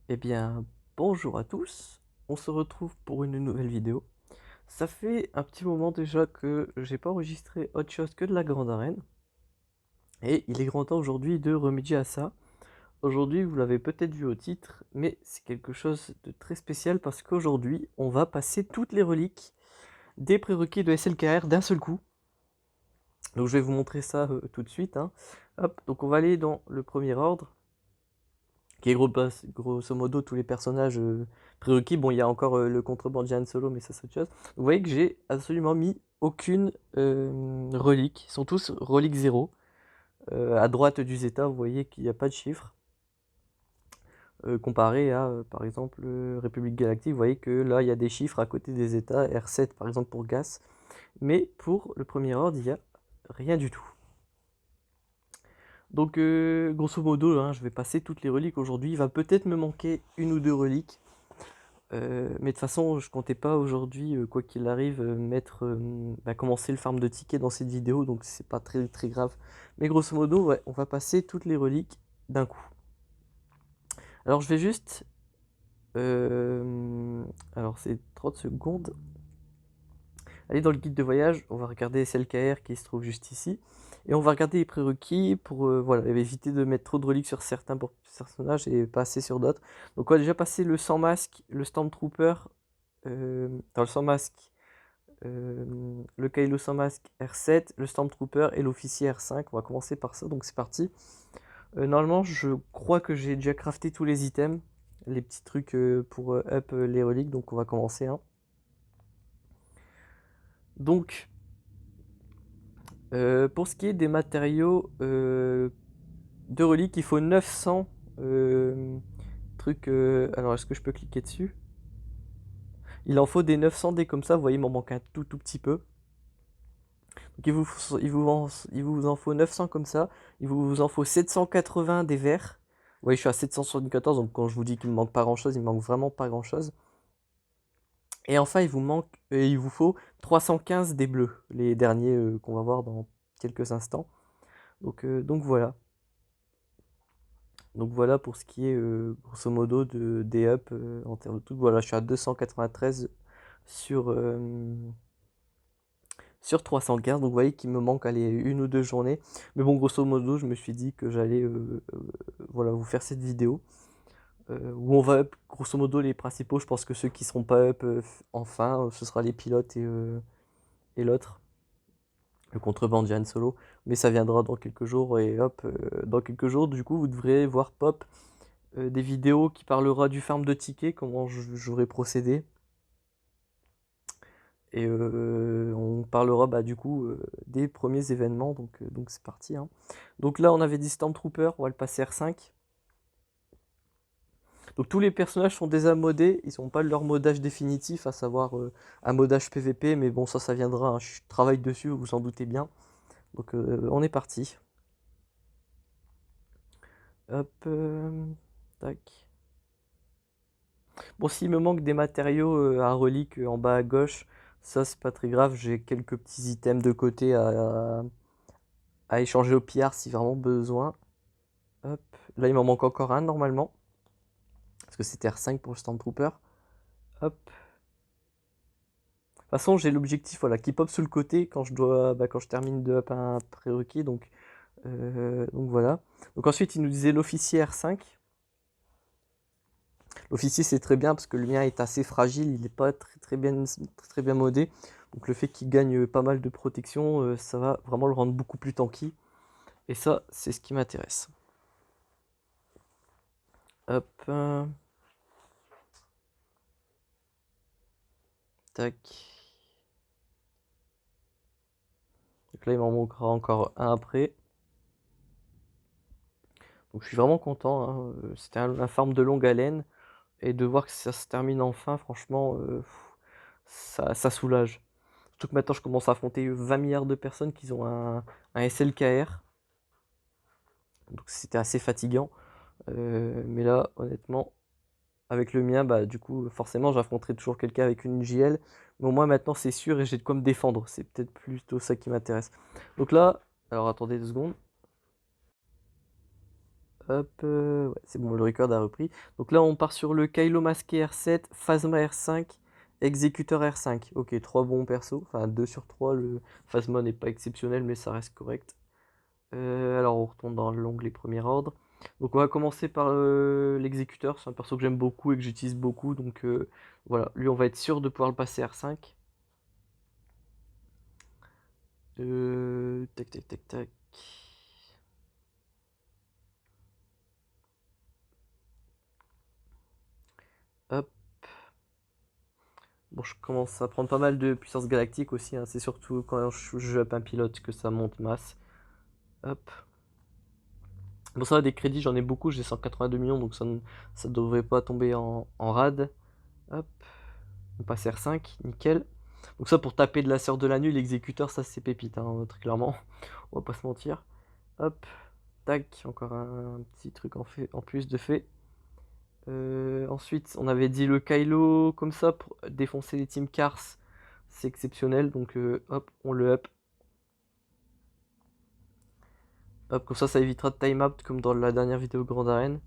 Eh bien, bonjour à tous, on se retrouve pour une nouvelle vidéo. Ça fait un petit moment déjà que j'ai pas enregistré autre chose que de la grande arène, et il est grand temps aujourd'hui de remédier à ça. Aujourd'hui, vous l'avez peut-être vu au titre, mais c'est quelque chose de très spécial parce qu'aujourd'hui, on va passer toutes les reliques des prérequis de SLKR d'un seul coup. Donc je vais vous montrer ça tout de suite, hein. Hop, donc on va aller dans le premier ordre, qui est grosso modo tous les personnages prérequis. Bon, il y a encore le contrebandier Han Solo, mais ça c'est autre chose. Vous voyez que j'ai absolument mis aucune relique. Ils sont tous reliques 0. À droite du Zeta, vous voyez qu'il n'y a pas de chiffre. Comparé à, par exemple, République Galactique, vous voyez que là, il y a des chiffres à côté des États, R7 par exemple pour Gas. Mais pour le premier ordre, il n'y a rien du tout. Donc, grosso modo, hein, je vais passer toutes les reliques aujourd'hui. Il va peut-être me manquer une ou deux reliques. Mais de toute façon, je comptais pas aujourd'hui, quoi qu'il arrive, commencer le farm de tickets dans cette vidéo, donc c'est pas très très grave. Mais grosso modo, ouais, on va passer toutes les reliques d'un coup. Alors je vais juste... alors c'est 30 secondes. Aller dans le guide de voyage, on va regarder SLKR qui se trouve juste ici. Et on va regarder les prérequis pour voilà, éviter de mettre trop de reliques sur certains personnages et pas assez sur d'autres. Donc on va déjà passer le sans masque, le Stormtrooper, dans le sans masque, le Kylo sans masque R7, le Stormtrooper et l'officier R5. On va commencer par ça, donc c'est parti. Normalement, je crois que j'ai déjà crafté tous les items, les petits trucs pour up les reliques, donc on va commencer, hein. Donc, pour ce qui est des matériaux de reliques, il faut 900 trucs. Alors, est-ce que je peux cliquer dessus? Il en faut des 900 dés comme ça, vous voyez, il m'en manque un tout petit peu. Donc il vous en faut 900 comme ça. Il vous en faut 780 des verts. Vous voyez, je suis à 774, donc quand je vous dis qu'il me manque pas grand-chose, il me manque vraiment pas grand-chose. Et enfin, il vous faut 315 des bleus, les derniers qu'on va voir dans quelques instants. Donc voilà. Donc voilà pour ce qui est grosso modo des up en termes de tout. Voilà, je suis à 293 sur, sur 315. Donc vous voyez qu'il me manque allez, une ou deux journées. Mais bon, grosso modo, je me suis dit que j'allais voilà, vous faire cette vidéo. Où on va up grosso modo les principaux. Je pense que ceux qui seront pas up enfin, ce sera les pilotes et l'autre, le contrebandier Han Solo. Mais ça viendra dans quelques jours. Et hop, dans quelques jours, du coup, vous devrez voir pop des vidéos qui parlera du farm de tickets, comment j'aurais procédé. Et on parlera bah, du coup des premiers événements, donc c'est parti, hein. Donc là on avait dit Stormtrooper, on va le passer R5. Donc tous les personnages sont déjà modés, ils n'ont pas leur modage définitif, à savoir un modage PVP, mais bon ça viendra, hein. Je travaille dessus, vous en doutez bien. Donc on est parti. Hop, tac. Bon, s'il me manque des matériaux à relique en bas à gauche, ça c'est pas très grave, j'ai quelques petits items de côté à échanger au pillard si vraiment besoin. Hop, là il m'en manque encore un normalement, parce que c'était R5 pour le Stormtrooper. Hop. De toute façon, j'ai l'objectif voilà, qui pop sous le côté quand quand je termine de up un prérequis, donc voilà. Donc ensuite il nous disait l'officier R5. L'officier c'est très bien parce que le mien est assez fragile, il n'est pas très bien modé. Donc le fait qu'il gagne pas mal de protection, ça va vraiment le rendre beaucoup plus tanky. Et ça, c'est ce qui m'intéresse. Hop. Tac. Donc là, il m'en manquera encore un après. Donc je suis vraiment content, hein. C'était un farm de longue haleine. Et de voir que ça se termine enfin, franchement, ça soulage. Surtout que maintenant, je commence à affronter 20 milliards de personnes qui ont un SLKR. Donc c'était assez fatigant. Mais là, honnêtement, avec le mien, bah du coup, forcément, j'affronterai toujours quelqu'un avec une JL. Mais au moins maintenant, c'est sûr et j'ai de quoi me défendre. C'est peut-être plutôt ça qui m'intéresse. Donc là, alors attendez 2 secondes. Hop, ouais, c'est bon, le record a repris. Donc là, on part sur le Kylo masqué R7, Phasma R5, Exécuteur R5. Ok, 3 bons persos, enfin 2 sur 3. Le Phasma n'est pas exceptionnel, mais ça reste correct. Alors, on retourne dans l'onglet premier ordre. Donc, on va commencer par l'exécuteur. C'est un perso que j'aime beaucoup et que j'utilise beaucoup. Donc, voilà, lui, on va être sûr de pouvoir le passer R5. Tac, tac, tac, tac. Hop. Bon, je commence à prendre pas mal de puissance galactique aussi, hein. C'est surtout quand je up un pilote que ça monte masse. Hop. Bon, ça va, des crédits, j'en ai beaucoup, j'ai 182 millions, donc ça devrait pas tomber en rade. Hop. On passe R5, nickel. Donc ça, pour taper de la sœur de la nuit, l'exécuteur, ça c'est pépite, hein, très clairement. On va pas se mentir. Hop. Tac, encore un petit truc en plus de fait. Ensuite, on avait dit le Kylo comme ça pour défoncer les Team Cars. C'est exceptionnel, donc hop, on le up. Hop, comme ça évitera de time out comme dans la dernière vidéo Grande Arène.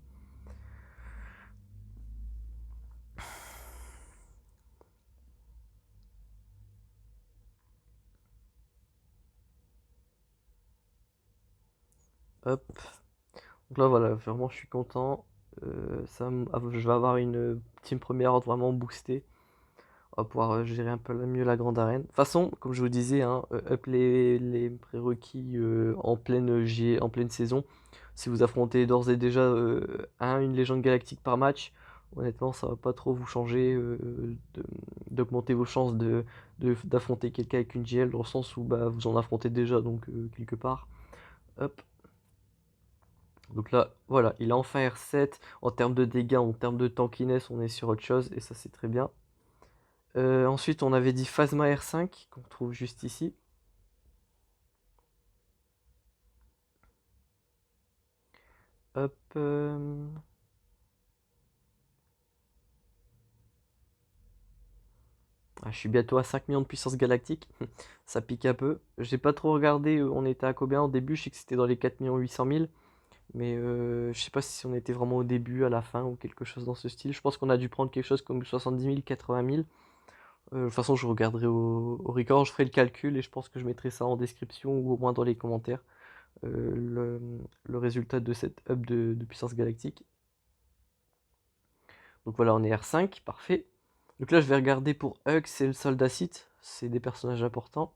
Hop. Donc là, voilà, vraiment, je suis content. Je vais avoir une team première ordre vraiment boostée. On va pouvoir gérer un peu mieux la grande arène. De toute façon, comme je vous disais, hein, up les prérequis en pleine saison. Si vous affrontez d'ores et déjà une légende galactique par match, honnêtement, ça va pas trop vous changer d'augmenter vos chances d'affronter quelqu'un avec une GL, dans le sens où bah, vous en affrontez déjà, donc quelque part. Hop. Donc là, voilà, il a enfin R7. En termes de dégâts, en termes de tankiness, on est sur autre chose, et ça c'est très bien. Ensuite, on avait dit Phasma R5, qu'on trouve juste ici. Hop. Je suis bientôt à 5 millions de puissance galactique. Ça pique un peu. J'ai pas trop regardé, on était à combien au début? Je sais que c'était dans les 4 800 000. Mais je sais pas si on était vraiment au début, à la fin, ou quelque chose dans ce style. Je pense qu'on a dû prendre quelque chose comme 70 000, 80 000. De toute façon, je regarderai au record, je ferai le calcul et je pense que je mettrai ça en description ou au moins dans les commentaires. Le résultat de cette up de puissance galactique. Donc voilà, on est R5, parfait. Donc là, je vais regarder pour Hux et le soldat Sith. C'est des personnages importants.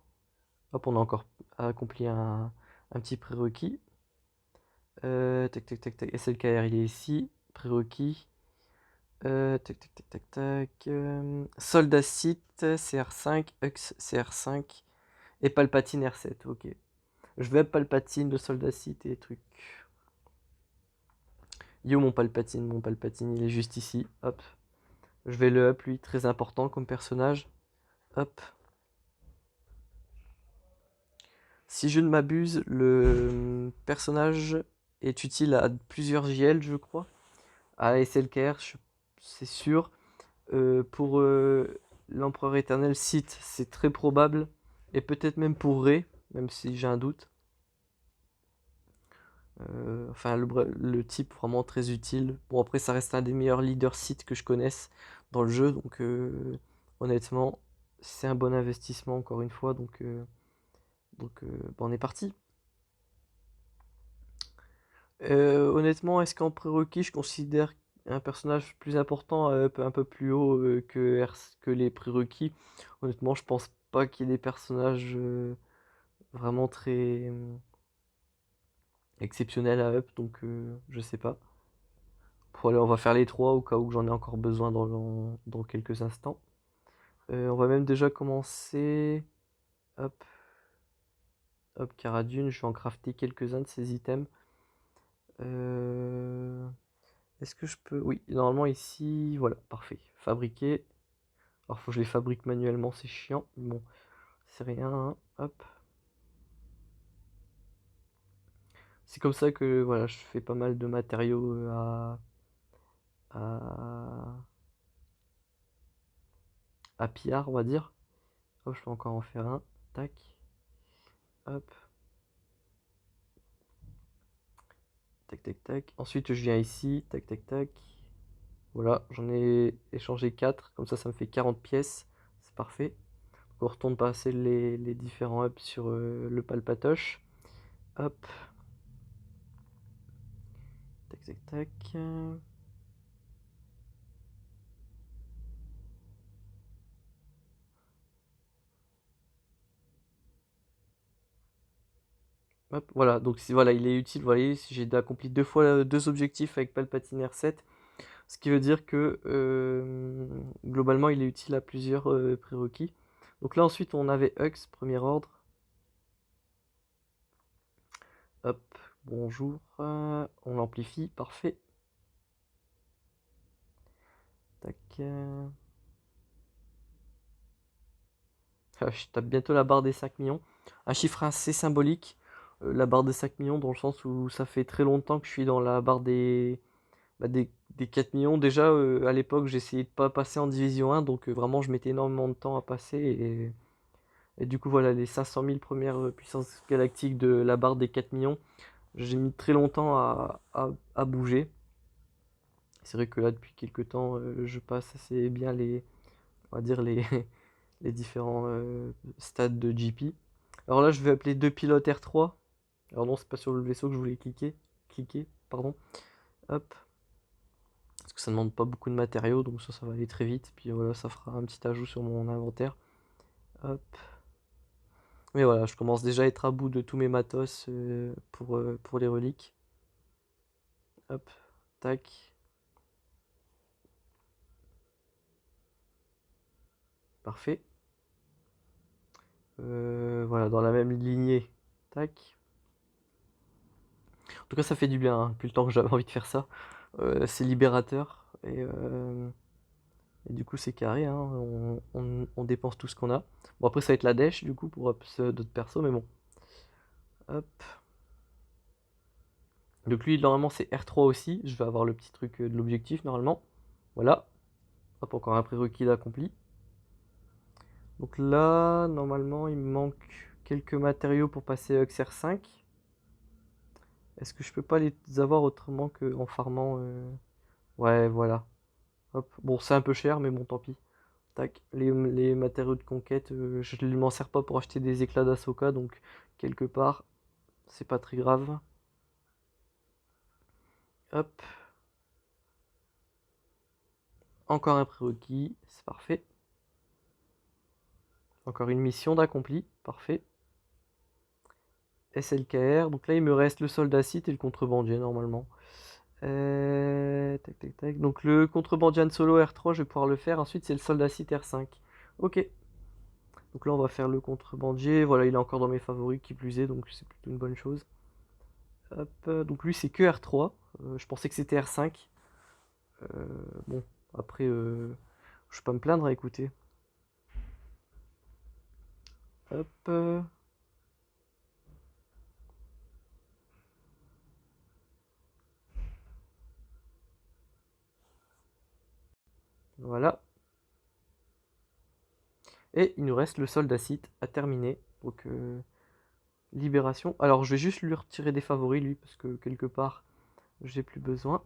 Hop, on a encore accompli un petit prérequis. Tac, tac, tac, tac. SLKR, il est ici. Prérequis. Tac, tac, tac, tac, tac. Soldat Sith, CR5. Hux, CR5. Et Palpatine R7, ok. Je vais Palpatine, le soldat Sith et les trucs. Yo, mon Palpatine, il est juste ici. Hop. Je vais le up, lui, très important comme personnage. Hop. Si je ne m'abuse, le personnage est utile à plusieurs JL, je crois. À SLKR, c'est sûr. Pour l'Empereur Éternel Sith, c'est très probable. Et peut-être même pour Rey, même si j'ai un doute. Enfin, le type vraiment très utile. Bon, après, ça reste un des meilleurs leaders Sith que je connaisse dans le jeu. Donc, honnêtement, c'est un bon investissement, encore une fois. Bah, on est parti. Honnêtement, est-ce qu'en prérequis, je considère un personnage plus important un peu plus haut que les prérequis? Honnêtement, je pense pas qu'il y ait des personnages vraiment très exceptionnels à up, donc je sais pas. Allez, on va faire les trois au cas où j'en ai encore besoin dans quelques instants. On va même déjà commencer. Hop, hop, Cara Dune, je vais en crafter quelques-uns de ces items. Est-ce que je peux... Oui, normalement ici, voilà, parfait. Fabriquer. Alors faut que je les fabrique manuellement, c'est chiant. Bon, c'est rien, hein. Hop. C'est comme ça que voilà, je fais pas mal de matériaux à, à pillard, on va dire. Hop, je peux encore en faire un. Tac. Hop. Tac, tac, tac. Ensuite, je viens ici. Tac, tac, tac. Voilà, j'en ai échangé 4. Comme ça me fait 40 pièces. C'est parfait. On retourne passer les différents hubs sur le palpatoche. Hop. Tac, tac, tac. Hop, voilà, donc voilà, il est utile, vous voyez, si j'ai accompli 2 fois 2 objectifs avec Palpatine R7, ce qui veut dire que globalement il est utile à plusieurs prérequis. Donc là ensuite on avait Hux, premier ordre. Hop, bonjour, on l'amplifie, parfait. Tac. Je tape bientôt la barre des 5 millions. Un chiffre assez symbolique, la barre des 5 millions, dans le sens où ça fait très longtemps que je suis dans la barre des 4 millions. Déjà, à l'époque, j'essayais de pas passer en division 1, donc vraiment, je mettais énormément de temps à passer. Et du coup, voilà, les 500 000 premières puissances galactiques de la barre des 4 millions, j'ai mis très longtemps à bouger. C'est vrai que là, depuis quelques temps, je passe assez bien on va dire les différents stades de GP. Alors là, je vais appeler 2 pilotes R3. Alors non, c'est pas sur le vaisseau que je voulais cliquer, pardon. Hop. Parce que ça ne demande pas beaucoup de matériaux, donc ça va aller très vite. Puis voilà, ça fera un petit ajout sur mon inventaire. Hop. Mais voilà, je commence déjà à être à bout de tous mes matos pour les reliques. Hop. Tac. Parfait. Voilà, dans la même lignée. Tac. En tout cas, ça fait du bien, hein, depuis le temps que j'avais envie de faire ça. C'est libérateur. Et du coup, c'est carré, hein, on dépense tout ce qu'on a. Bon, après, ça va être la dèche, du coup, pour d'autres persos, mais bon. Hop. Donc lui, normalement, c'est R3 aussi. Je vais avoir le petit truc de l'objectif, normalement. Voilà. Hop, encore un prérequis accompli. Donc là, normalement, il me manque quelques matériaux pour passer XR 5. Est-ce que je peux pas les avoir autrement qu'en farmant Ouais, voilà. Hop. Bon, c'est un peu cher, mais bon, tant pis. Tac. Les matériaux de conquête, je ne m'en sers pas pour acheter des éclats d'Asoka, donc quelque part, c'est pas très grave. Hop. Encore un prérequis, c'est parfait. Encore une mission d'accompli, parfait. SLKR, donc là il me reste le soldat site et le contrebandier normalement. Tac tac tac. Donc le contrebandier solo R3, je vais pouvoir le faire. Ensuite c'est le soldat site R5. Ok. Donc là on va faire le contrebandier. Voilà, il est encore dans mes favoris qui plus est, donc c'est plutôt une bonne chose. Hop. Donc lui c'est que R3. Je pensais que c'était R5. Bon, après je vais pas me plaindre à écouter. Hop. Voilà. Et il nous reste le soldat site à terminer. Donc libération. Alors je vais juste lui retirer des favoris lui, parce que quelque part j'ai plus besoin.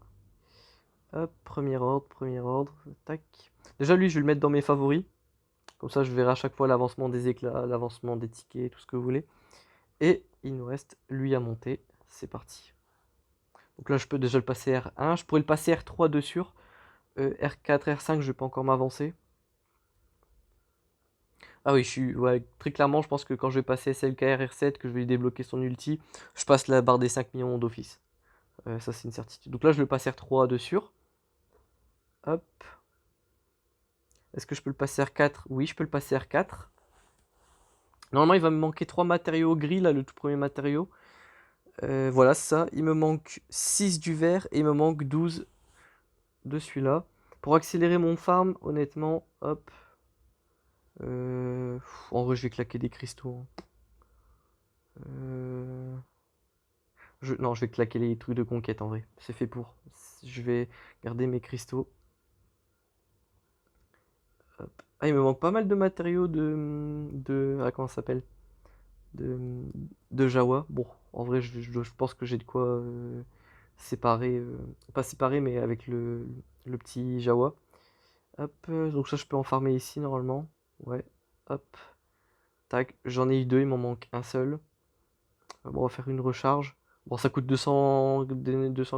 Hop, premier ordre, tac. Déjà lui je vais le mettre dans mes favoris. Comme ça je verrai à chaque fois l'avancement des éclats, l'avancement des tickets, tout ce que vous voulez. Et il nous reste lui à monter. C'est parti. Donc là je peux déjà le passer R1. Je pourrais le passer R3 de sûr. R4, R5 je vais pas encore m'avancer. Ah oui, ouais, très clairement, je pense que quand je vais passer SLKR R7, que je vais lui débloquer son ulti, je passe la barre des 5 millions d'office. Ça, c'est une certitude. Donc là, je le passe R3 de sûr. Hop. Est-ce que je peux le passer R4? Oui, je peux le passer R4. Normalement, il va me manquer 3 matériaux gris, là, le tout premier matériau. Voilà, ça. Il me manque 6 du vert et il me manque 12 de celui-là. Pour accélérer mon farm, honnêtement, hop. En vrai, je vais claquer des cristaux, hein. Non, je vais claquer les trucs de conquête en vrai. C'est fait pour. Je vais garder mes cristaux. Hop. Ah, il me manque pas mal de matériaux ah, comment ça s'appelle? De, de Jawa. Bon, en vrai, je pense que j'ai de quoi séparé, pas séparé, mais avec le petit Jawa. Hop, donc ça je peux en farmer ici normalement. Ouais, hop, tac, j'en ai eu deux, il m'en manque un seul. Bon, on va faire une recharge. Bon, ça coûte 200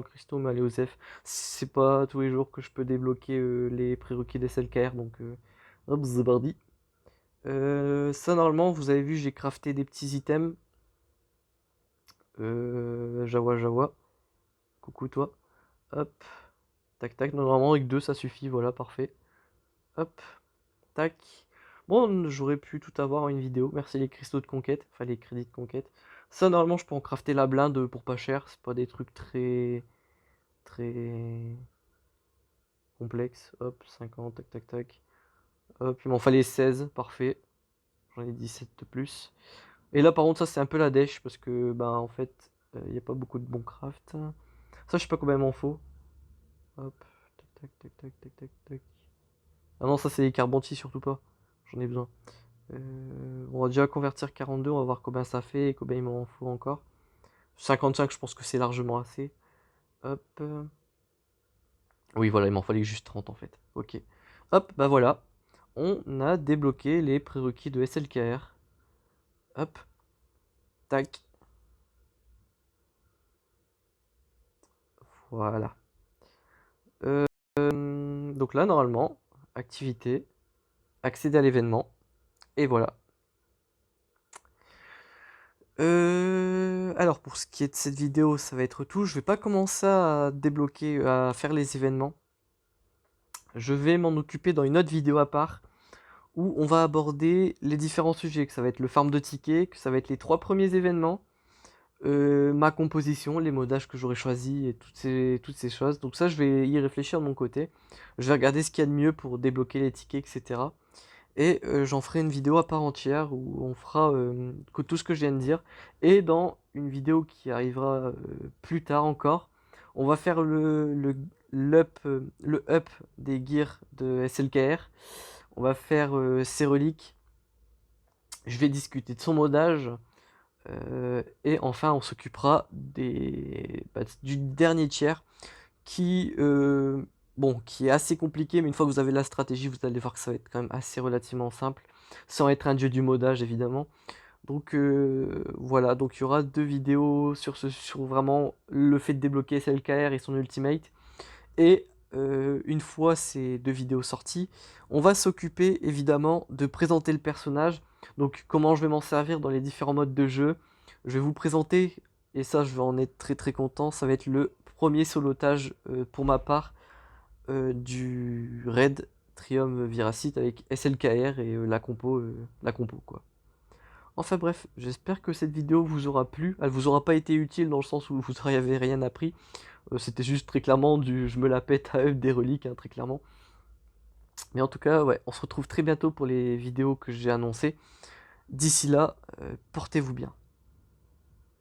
cristaux, mais allez, Osef, c'est pas tous les jours que je peux débloquer les prérequis des SLKR, donc hop, c'est parti. Ça, normalement, vous avez vu, j'ai crafté des petits items. Jawa, Jawa. Coucou toi. Hop. Tac, tac. Normalement, avec deux, ça suffit. Voilà, parfait. Hop. Tac. Bon, j'aurais pu tout avoir en une vidéo. Merci les cristaux de conquête. Enfin, les crédits de conquête. Ça, normalement, je peux en crafter la blinde pour pas cher. C'est pas des trucs très... très... complexes. Hop, 50. Tac, tac, tac. Hop, il m'en fallait 16. Parfait. J'en ai 17 de plus. Et là, par contre, ça, c'est un peu la dèche. Parce que, bah, en fait, il n'y a pas beaucoup de bons craft. Ça, je sais pas combien il m'en faut. Hop, tac, tac, tac, tac, tac, tac, tac. Ah non, ça c'est les carbontis, surtout pas. J'en ai besoin. On va déjà convertir 42, on va voir combien ça fait et combien il m'en faut encore. 55, je pense que c'est largement assez. Hop. Oui, voilà, il m'en fallait juste 30 en fait. Ok. Hop, bah voilà. On a débloqué les prérequis de SLKR. Hop. Tac. Voilà. Donc là, normalement, activité, accéder à l'événement. Et voilà. Alors pour ce qui est de cette vidéo, ça va être tout. Je vais pas commencer à débloquer, à faire les événements. Je vais m'en occuper dans une autre vidéo à part, où on va aborder les différents sujets, que ça va être le farm de tickets, que ça va être les 3 premiers événements, ma composition, les modages que j'aurais choisis et toutes ces choses. Donc ça, je vais y réfléchir de mon côté. Je vais regarder ce qu'il y a de mieux pour débloquer les tickets, etc. Et j'en ferai une vidéo à part entière où on fera tout ce que je viens de dire. Et dans une vidéo qui arrivera plus tard encore, on va faire le up des gears de SLKR. On va faire ses reliques. Je vais discuter de son modage. Et enfin, on s'occupera du dernier tiers qui, bon, qui est assez compliqué, mais une fois que vous avez la stratégie, vous allez voir que ça va être quand même assez relativement simple, sans être un dieu du modage évidemment. Donc voilà, donc il y aura 2 vidéos sur vraiment le fait de débloquer SLKR et son ultimate. Et une fois ces 2 vidéos sorties, on va s'occuper évidemment de présenter le personnage. Donc comment je vais m'en servir dans les différents modes de jeu. Je vais vous présenter, et ça je vais en être très très content, ça va être le premier solotage pour ma part du raid Trium Viracite avec SLKR et la compo quoi. Enfin bref, j'espère que cette vidéo vous aura plu. Elle vous aura pas été utile dans le sens où vous n'avez rien appris. C'était juste très clairement du je me la pète à eux des reliques, hein, très clairement. Mais en tout cas, ouais, on se retrouve très bientôt pour les vidéos que j'ai annoncées. D'ici là, portez-vous bien.